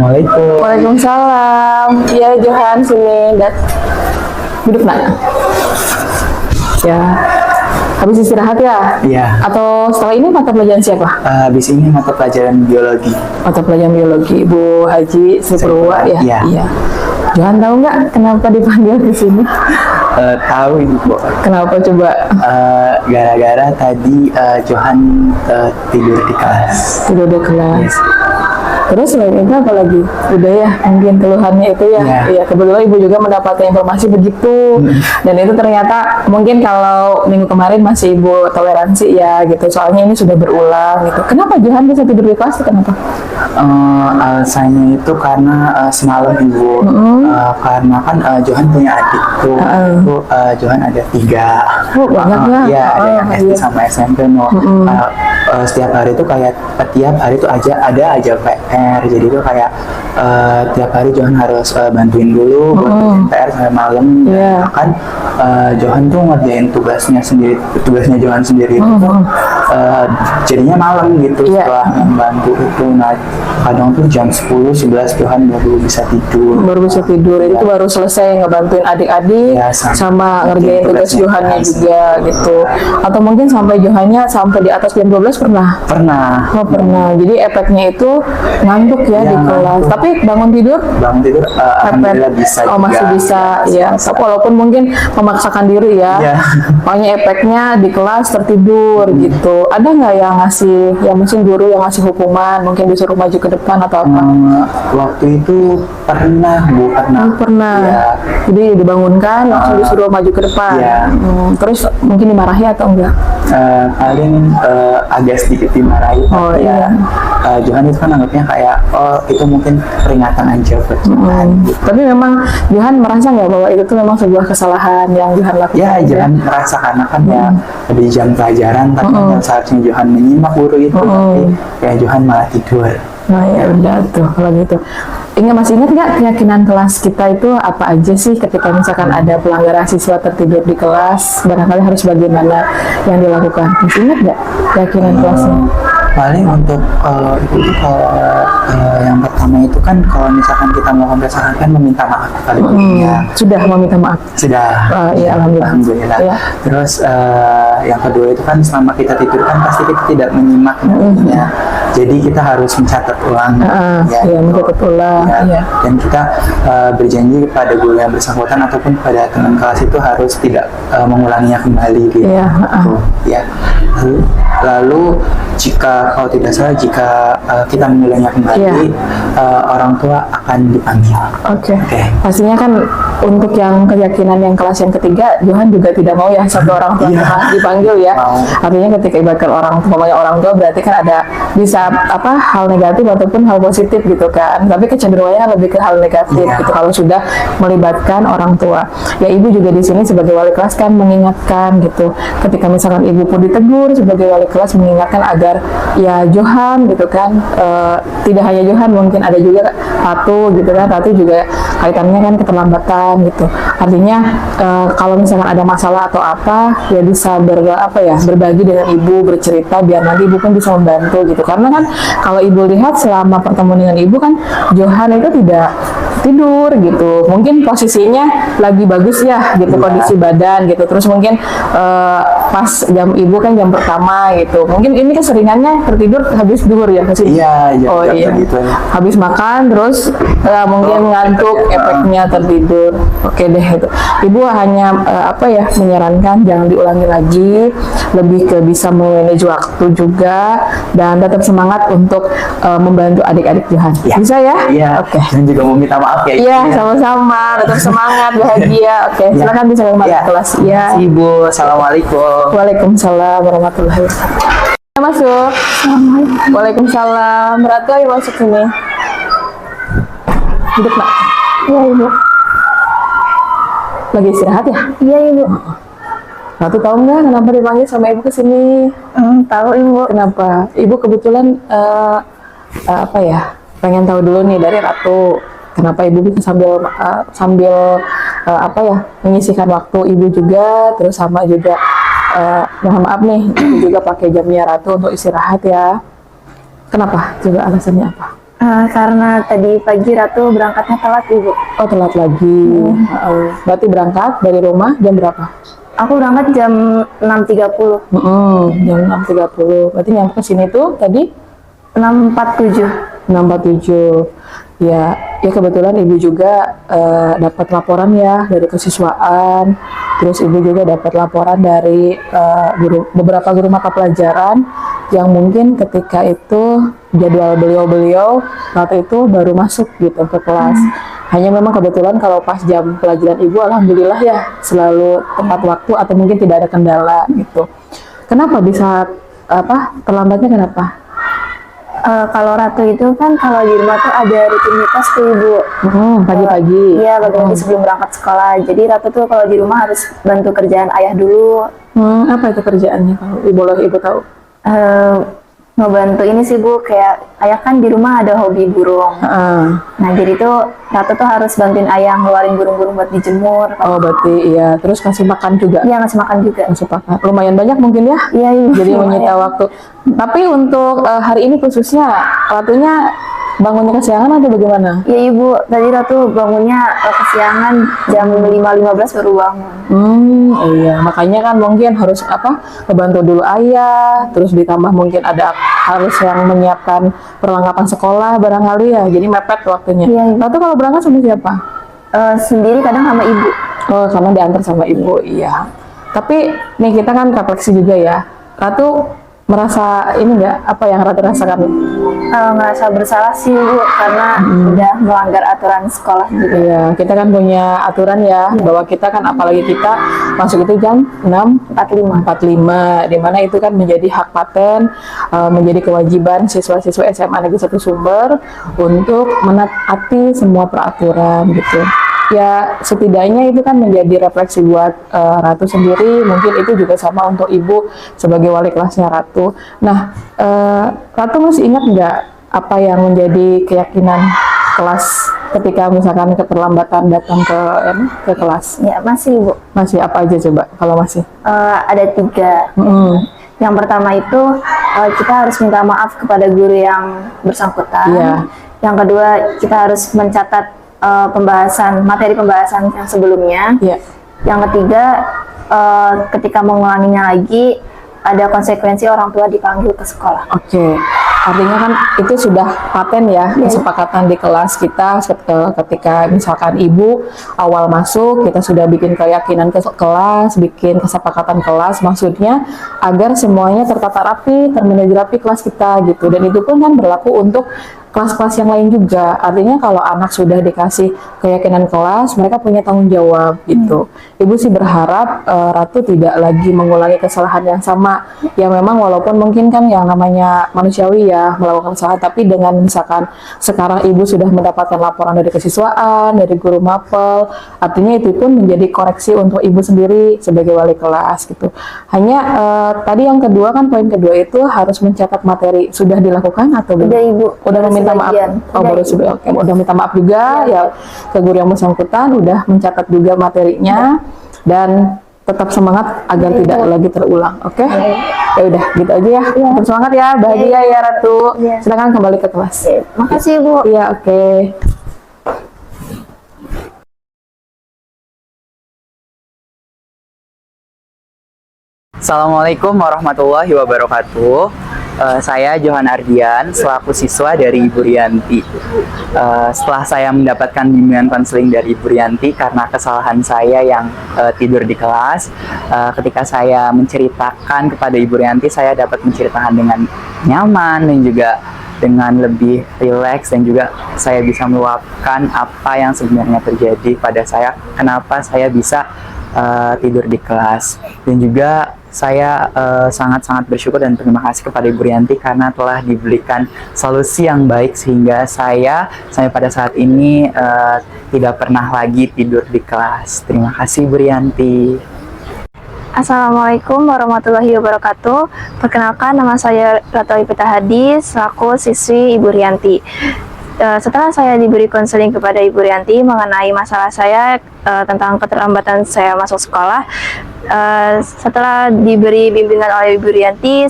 Assalamualaikum. Waalaikumsalam. Ya, Johan sini. Duduk nak. Ya. Habis istirahat ya? Iya. Atau setelah ini mata pelajaran siapa? Habis ini mata pelajaran biologi. Mata pelajaran biologi Ibu Haji Sri Purwa ya? Iya. Johan tahu nggak kenapa dipanggil ke sini? Tahu Ibu. Kenapa coba? Gara-gara tadi Johan tidur di kelas. Tidur di kelas. Yes. Terus selain itu apa lagi? Udah ya, mungkin keluhannya itu ya. Iya, kebetulan Ibu juga mendapatkan informasi begitu. Dan itu ternyata mungkin kalau minggu kemarin masih Ibu toleransi ya gitu. Soalnya ini sudah berulang gitu. Kenapa Johan bisa tidur di kelas? Kenapa? Alasannya itu karena semalam Ibu. Karena kan Johan punya adik tuh. Johan ada 3. Oh, banyak ya? Iya, ada yang SD sama SMP. Setiap hari itu kayak tiap hari itu ada aja PR, jadi itu kayak tiap hari Johan harus bantuin dulu buat bikin PR sampai malam. Kan Johan tuh ngerjain tugasnya Johan sendiri itu jadinya malam gitu setelah membantu itu. Nah, kadang tuh jam 10-11 Johan baru bisa tidur. Itu baru selesai ngebantuin adik-adik sama ngerjain tugas Johannya juga gitu. Atau mungkin sampai Johannya sampai di atas jam 12 pernah? Oh, pernah. Jadi efeknya itu ngantuk ya di kelas. Tapi bangun tidur alhamdulillah bisa juga. Masih bisa ya. Walaupun mungkin memaksakan diri ya. Makanya efeknya di kelas tertidur gitu. Ada nggak yang ngasih, ya mungkin guru yang ngasih hukuman, mungkin disuruh maju ke depan atau apa? Waktu itu pernah Bu, pernah. Ya. Jadi dibangunkan langsung disuruh maju ke depan. Terus mungkin dimarahi atau enggak? Paling agak sedikit dimarahi. Johan itu kan anggapnya kayak itu mungkin peringatan aja buat Johan. Tapi memang Johan merasa nggak bahwa itu tuh memang sebuah kesalahan yang Johan lakukan? Ya, Johan merasa karena kan ya di jam pelajaran tapi yang seharusnya Johan menyimak guru itu tapi ya Johan malah tidur. Nah ya udah tuh kalau gitu. Masih ingat nggak keyakinan kelas kita itu apa aja sih ketika misalkan ada pelanggaran siswa tertidur di kelas, barangkali harus bagaimana yang dilakukan? Masih ingat nggak keyakinan kelasnya? Paling untuk itu kalau yang pertama itu kan kalau misalkan kita mau kesalahan kan meminta maaf kali ya. Sudah meminta maaf? Sudah. Iya, alhamdulillah. Ya. Terus yang kedua itu kan selama kita tidur kan pasti kita tidak menyimak ya. Jadi kita harus mencatat ulang. Mencatat ulang. Ya. Dan kita berjanji kepada guru yang bersangkutan ataupun pada teman kelas itu harus tidak mengulanginya kembali gitu. Ya. Lalu jika kalau tidak salah jika kita mengulanginya kembali orang tua akan dipanggil. Oke. Pastinya kan untuk yang keyakinan yang kelas yang ketiga, Johan juga tidak mau ya sampai orang tua dipanggil ya. Artinya ketika ibaratkan orang tua berarti kan ada bisa hal negatif ataupun hal positif gitu kan. Tapi kecenderungannya lebih ke hal negatif gitu kalau sudah melibatkan orang tua. Ya Ibu juga di sini sebagai wali kelas kan mengingatkan gitu. Ketika misalkan Ibu pun ditegur sebagai wali kelas mengingatkan agar ya Johan gitu kan tidak hanya Johan, mungkin ada juga Ratu gitu kan. Ratu juga kaitannya kan keterlambatan gitu. Artinya kalau misalkan ada masalah atau apa ya bisa berbagi dengan Ibu, bercerita biar nanti Ibu pun bisa membantu gitu. Karena kan kalau Ibu lihat selama pertemuan dengan Ibu kan Johan itu tidak tidur gitu. Mungkin posisinya lagi bagus ya gitu kondisi badan gitu. Terus mungkin pas jam Ibu kan jam pertama gitu. Mungkin ini keseringannya tertidur habis duhur ya kesini. Gitu. Habis makan terus mungkin ngantuk, efeknya tertidur. Oke deh itu. Ibu hanya menyarankan jangan diulangi lagi, lebih ke bisa memanage waktu juga dan tetap semangat untuk membantu adik-adik Johan. Bisa ya? Iya. Oke. Dan juga mau minta maaf ya. Iya, sama-sama. Tetap semangat, bahagia. Oke, silakan bisa kembali ke kelas. Iya. Ibu, assalamualaikum. Waalaikumsalam warahmatullahi wabarakatuh. Masuk. Assalamualaikum. Waalaikumsalam. Ratu, ayo masuk sini. Duduk, Mbak. Iya, Ibu. Lagi istirahat ya? Iya, Ibu. Ratu tahu nggak kenapa dipanggil sama Ibu ke sini? Tahu, Ibu. Kenapa? Ibu kebetulan pengen tahu dulu nih dari Ratu. Kenapa Ibu bisa sambil menyisihkan waktu Ibu juga, terus sama juga mohon maaf nih, Ibu juga pakai jamnya Ratu untuk istirahat ya. Kenapa? Coba alasannya apa? Karena tadi pagi Ratu berangkatnya telat, Ibu. Oh, telat lagi. Berarti berangkat dari rumah jam berapa? Aku berangkat jam 6.30. Jam 6.30. Berarti nyampe ke sini tuh tadi 6.47. 6.47. Ya, ya kebetulan ibu juga dapat laporan ya dari kesiswaan. Terus ibu juga dapat laporan dari beberapa guru mata pelajaran yang mungkin ketika itu jadwal beliau-beliau waktu itu baru masuk gitu ke kelas. Hanya memang kebetulan kalau pas jam pelajaran ibu, alhamdulillah ya selalu tepat waktu atau mungkin tidak ada kendala gitu. Kenapa bisa terlambatnya kenapa? Kalau Ratu itu kan kalau di rumah tuh ada rutinitas tuh, Ibu. Pagi-pagi. Iya, pagi-pagi sebelum berangkat sekolah. Jadi Ratu tuh kalau di rumah harus bantu kerjaan ayah dulu. Apa itu kerjaannya kalau ibu tahu? Ngebantu ini sih, Bu, kayak ayah kan di rumah ada hobi burung. Nah, jadi tuh Ratu tuh harus bantuin ayah ngeluarin burung-burung buat dijemur. Oh, berarti iya. Terus kasih makan juga? Iya, ngasih makan juga. Kasih makan. Lumayan banyak mungkin ya? Iya, iya. Jadi menyita waktu. Tapi untuk hari ini khususnya, Ratunya bangunnya kesiangan atau bagaimana? Iya, Ibu. Tadi Ratu bangunnya kesiangan jam 5.15 baru bangun. Iya. Makanya kan mungkin harus ngebantu dulu ayah, terus ditambah mungkin ada harus yang menyiapkan perlengkapan sekolah barangkali ya. Jadi mepet waktunya. Iya, iya. Ratu kalau berangkat sama siapa? Sendiri, kadang sama ibu. Oh, karena diantar sama ibu, iya. Tapi nih kita kan refleksi juga ya. Ratu merasa ini nggak apa yang Ratu rasakan? Ngerasa bersalah sih, Bu, karena udah melanggar aturan sekolah juga. Iya, kita kan punya aturan ya, bahwa kita kan apalagi kita masuk itu jam 6.45, di mana itu kan menjadi hak paten, menjadi kewajiban siswa-siswa SMA Negeri 1 Sumber untuk menaati semua peraturan gitu. Ya setidaknya itu kan menjadi refleksi buat Ratu sendiri, mungkin itu juga sama untuk ibu sebagai wali kelasnya Ratu. Nah, Ratu masih ingat nggak apa yang menjadi keyakinan kelas ketika misalkan keterlambatan datang ke kelas? Ya, masih, Bu. Masih apa aja coba kalau masih? Ada 3. Yang pertama itu kita harus minta maaf kepada guru yang bersangkutan. Iya. Yang kedua, kita harus mencatat materi pembahasan yang sebelumnya. Iya. Yang ketiga, ketika mengulanginya lagi, ada konsekuensi orang tua dipanggil ke sekolah. Oke. Artinya kan itu sudah paten ya, kesepakatan di kelas kita ketika misalkan ibu awal masuk, kita sudah bikin keyakinan ke kelas, bikin kesepakatan kelas, maksudnya agar semuanya tertata rapi, termanage rapi kelas kita gitu. Dan itu pun kan berlaku untuk kelas-kelas yang lain juga. Artinya kalau anak sudah dikasih keyakinan kelas, mereka punya tanggung jawab gitu. Ibu sih berharap Ratu tidak lagi mengulangi kesalahan yang sama. Ya memang walaupun mungkin kan yang namanya manusiawi ya melakukan kesalahan, tapi dengan misalkan sekarang ibu sudah mendapatkan laporan dari kesiswaan, dari guru mapel, artinya itu pun menjadi koreksi untuk ibu sendiri sebagai wali kelas gitu. Hanya tadi yang kedua kan, poin kedua itu harus mencatat materi. Sudah dilakukan atau belum? Udah, Ibu. Udah minta maaf. Oh, baru sudah. Oke, udah minta maaf juga ya ke guru yang bersangkutan, udah mencatat juga materinya dan tetap semangat agar tidak lagi terulang. Oke? Ya udah, gitu aja ya. Tetap semangat ya, bahagia ya Ratu. Silakan kembali ke kelas. Makasih, Bu. Iya, oke. Assalamualaikum warahmatullahi wabarakatuh. Saya Johan Ardian, selaku siswa dari Ibu Rianti. Setelah saya mendapatkan bimbingan konseling dari Ibu Rianti karena kesalahan saya yang tidur di kelas, ketika saya menceritakan kepada Ibu Rianti, saya dapat menceritakan dengan nyaman dan juga dengan lebih rileks, dan juga saya bisa meluapkan apa yang sebenarnya terjadi pada saya, kenapa saya bisa tidur di kelas. Dan juga saya sangat-sangat bersyukur dan terima kasih kepada Ibu Rianti karena telah diberikan solusi yang baik sehingga saya sampai pada saat ini tidak pernah lagi tidur di kelas. Terima kasih Ibu Rianti. Assalamualaikum warahmatullahi wabarakatuh. Perkenalkan, nama saya Ratu Ipita Hadis, selaku siswi Ibu Rianti. Setelah saya diberi konseling kepada Ibu Rianti mengenai masalah saya tentang keterlambatan saya masuk sekolah, Setelah diberi bimbingan oleh Ibu Rianti,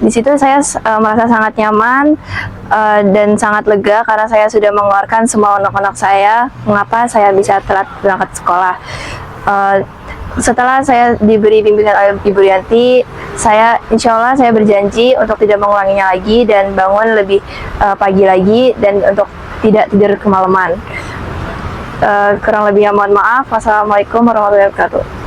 di situ saya merasa sangat nyaman dan sangat lega karena saya sudah mengeluarkan semua unek-unek saya mengapa saya bisa telat berangkat sekolah. Setelah saya diberi bimbingan oleh Ibu Rianti, insya Allah saya berjanji untuk tidak mengulanginya lagi dan bangun lebih pagi lagi dan untuk tidak tidur kemalaman. Kurang lebihnya mohon maaf. Wassalamualaikum warahmatullahi wabarakatuh.